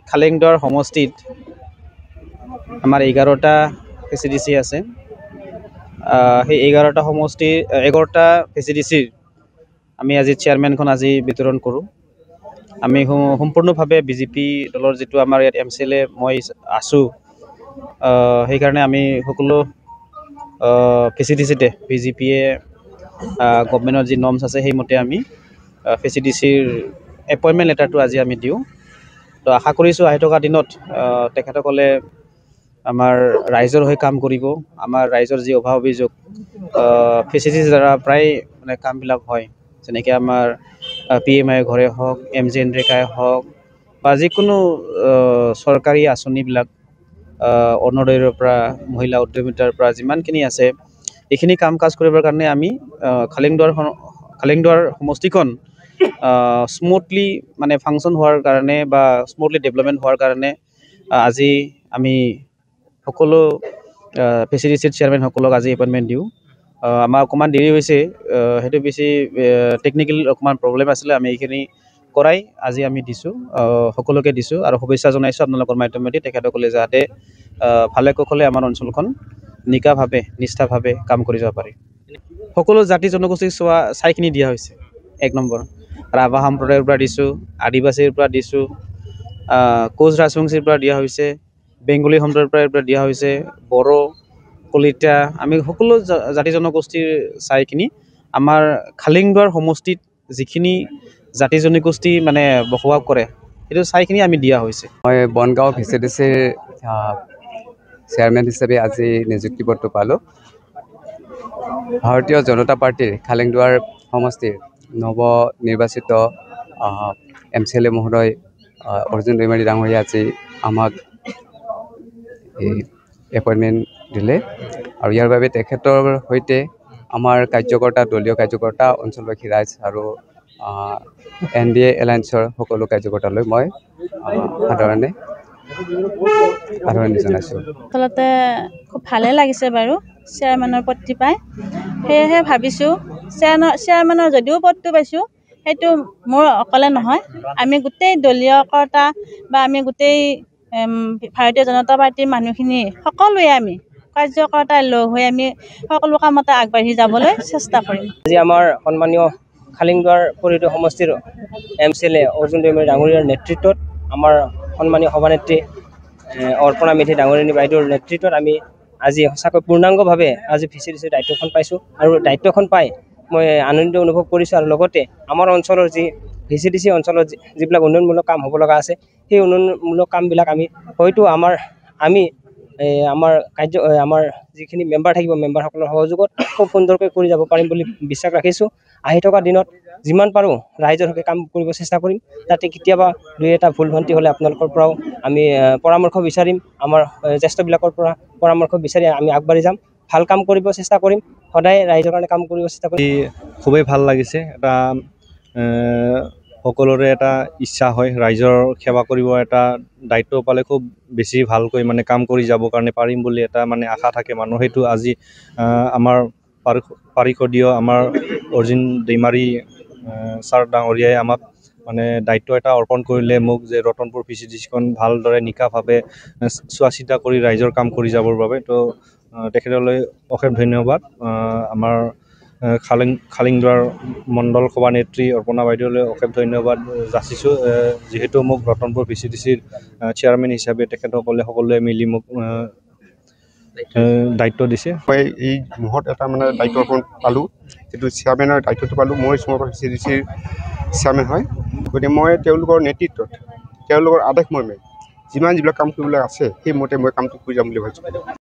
খালেংদৰ সমষ্টিত আমাৰ 11টা PCDC আছে। সেই 11টা সমষ্টিৰ 11টা PCDCৰ আমি আজি চেয়াৰমেনখন আজি বিতৰণ কৰোঁ। আমি সম্পূৰ্ণভাৱে বিজেপি দলৰ যিটো আমাৰ ইয়াত MCLA মই আছোঁ, সেইকাৰণে আমি সকলো PCDCতে BJPয়ে গভৰ্ণমেণ্টৰ যি নৰ্মছ আছে সেইমতে আমি PCDCৰ এপইণ্টমেণ্ট লেটাৰটো আজি আমি দিওঁ। তো আশা কৰিছোঁ আহি থকা দিনত তেখেতসকলে আমাৰ ৰাইজৰ হৈ কাম কৰিব। আমাৰ ৰাইজৰ যি অভাৱ অভিযোগ PCDCৰ দ্বাৰা প্ৰায় মানে কামবিলাক হয়, যেনেকৈ আমাৰ PMI ঘৰে হওক, MGNREGAই হওক বা যিকোনো চৰকাৰী আঁচনিবিলাক অৰুণোদয়ৰ পৰা মহিলা উদ্যমিতাৰ পৰা যিমানখিনি আছে এইখিনি কাম কাজ কৰিবৰ কাৰণে আমি খালেংদৰ সমষ্টিখন স্মুথলি মানে ফাংচন হোৱাৰ কাৰণে বা স্মুথলি ডেভেলপমেণ্ট হোৱাৰ কাৰণে আজি আমি সকলো PCDCৰ চেয়াৰমেনসকলক আজি এপইণ্টমেণ্ট দিওঁ। আমাৰ অকণমান দেৰি হৈছে, সেইটো বেছি টেকনিকেল অকণমান প্ৰব্লেম আছিলে, আমি এইখিনি কৰাই আজি আমি দিছোঁ, সকলোকে দিছোঁ আৰু শুভেচ্ছা জনাইছোঁ আপোনালোকৰ মাধ্যমেদি তেখেতসকলে যাতে ভালে কুশলে আমাৰ অঞ্চলখন নিকাভাৱে নিষ্ঠাভাৱে কাম কৰি যাব পাৰে। সকলো জাতি জনগোষ্ঠীক চাইখিনি দিয়া হৈছে। 1 নম্বৰ ৰাভা সম্প্ৰদায়ৰ পৰা দিছোঁ, আদিবাসীৰ পৰা দিছোঁ, কোচ ৰাজবংশীৰ পৰা দিয়া হৈছে, বেংগলী সম্প্ৰদায়ৰ পৰা দিয়া হৈছে, বড়ো, কলিতা, আমি সকলো জাতি জনগোষ্ঠীৰ চাইখিনি আমাৰ খালেংদৰ সমষ্টিত যিখিনি জাতি জনগোষ্ঠী মানে বসবাস কৰে সেইটো চাইখিনি আমি দিয়া হৈছে। মই বনগাঁও PCDCৰ চেয়াৰমেন হিচাপে আজি নিযুক্তিপত্ৰ পালোঁ। ভাৰতীয় জনতা পাৰ্টীৰ খালেংদুৱাৰ সমষ্টিৰ নৱ নিৰ্বাচিত MCLA মহোদয় অৰ্জুন দৈমাৰী ডাঙৰীয়া আজি আমাক এপইণ্টমেণ্ট দিলে আৰু ইয়াৰ বাবে তেখেতৰ সৈতে আমাৰ কাৰ্যকৰ্তা, দলীয় কাৰ্যকৰ্তা, অঞ্চলবাসী ৰাইজ আৰু NDA এলায়েন্সৰ সকলো কাৰ্যকৰ্তালৈ মই সাধাৰণে জনাইছোঁ। আচলতে খুব ভালে লাগিছে বাৰু চেয়াৰমেনৰ পদটি পাই। সেয়েহে ভাবিছোঁ চেয়াৰমেনৰ যদিও পদটো পাইছোঁ সেইটো মোৰ অকলে নহয়, আমি গোটেই দলীয় কৰ্তা বা আমি গোটেই ভাৰতীয় জনতা পাৰ্টীৰ মানুহখিনি সকলোৱে আমি কাৰ্যকৰ্তাই লগ হৈ আমি সকলো কামতে আগবাঢ়ি যাবলৈ চেষ্টা কৰিম। আজি আমাৰ সন্মানীয় খালেংদুৱাৰ পৰিষদীয় সমষ্টিৰ MCLA অৰ্জুন দৈমাৰী ডাঙৰীয়াৰ নেতৃত্বত আমাৰ সন্মানীয় সভানেত্ৰী অৰ্পণা মেধি ডাঙৰীয়ানী বাইদেউৰ নেতৃত্বত আমি আজি সঁচাকৈ পূৰ্ণাংগভাৱে আজি PCDCৰ দায়িত্বখন পাইছোঁ আৰু দায়িত্বখন পাই মই আনন্দ অনুভৱ কৰিছোঁ। আৰু লগতে আমাৰ অঞ্চলৰ যি PCDC অঞ্চলত যিবিলাক উন্নয়নমূলক কাম হ'ব লগা আছে সেই উন্নয়নমূলক কামবিলাক হয়তো আমাৰ যিখিনি মেম্বাৰ থাকিব মেম্বাৰসকলৰ সহযোগত খুব সুন্দৰকৈ কৰি যাব পাৰিম বুলি বিশ্বাস ৰাখিছোঁ। আহি থকা দিনত যিমান পাৰোঁ ৰাইজৰ হকে কাম কৰিব চেষ্টা কৰিম, যাতে কেতিয়াবা 2-এটা ভুল ভ্ৰান্তি হ'লে আপোনালোকৰ পৰাও আমি পৰামৰ্শ বিচাৰিম, আমাৰ জ্যেষ্ঠবিলাকৰ পৰা পৰামৰ্শ বিচাৰি আমি আগবাঢ়ি যাম, ভাল কাম কৰিব চেষ্টা কৰিম, সদায় ৰাইজৰ কাৰণে কাম কৰিব চেষ্টা কৰিম। খুবেই ভাল লাগিছে, এটা সকলোৰে এটা ইচ্ছা হয় ৰাইজৰ সেৱা কৰিব, এটা দায়িত্ব পালে খুব বেছি ভালকৈ মানে কাম কৰি যাবৰ কাৰণে পাৰিম বুলি এটা মানে আশা থাকে মানুহ। সেইটো আজি আমাৰ পাৰিষদীয় আমাৰ অৰ্জুন দৈমাৰী ছাৰ ডাঙৰীয়াই আমাক মানে দায়িত্ব এটা অৰ্পণ কৰিলে মোক, যে ৰতনপুৰ PCDCখন ভালদৰে নিকাভাৱে চোৱা চিতা কৰি ৰাইজৰ কাম কৰি যাবৰ বাবে। তো তেখেতলৈ অশেষ ধন্যবাদ। আমাৰ খালেংদুৱাৰ মণ্ডল সভানেত্ৰী অৰ্পণা বাইদেউলৈ অশেষ ধন্যবাদ যাচিছোঁ, যিহেতু মোক ৰতনপুৰ PCDCৰ চেয়াৰমেন হিচাপে তেখেতসকলে সকলোৱে মিলি মোক দায়িত্ব দিছে। মই এই মুহূৰ্তত এটা মানে দায়িত্ব অৰ্পণ পালোঁ, যিটো চেয়াৰমেনৰ দায়িত্বটো পালোঁ। মই PCDCৰ চেয়াৰমেন হয়, গতিকে মই তেওঁলোকৰ নেতৃত্বত, তেওঁলোকৰ আদেশ মৰ্মে যিবিলাক কাম কৰিবলৈ আছে সেইমতে মই কামটো কৰি যাম বুলি ভাবিছোঁ।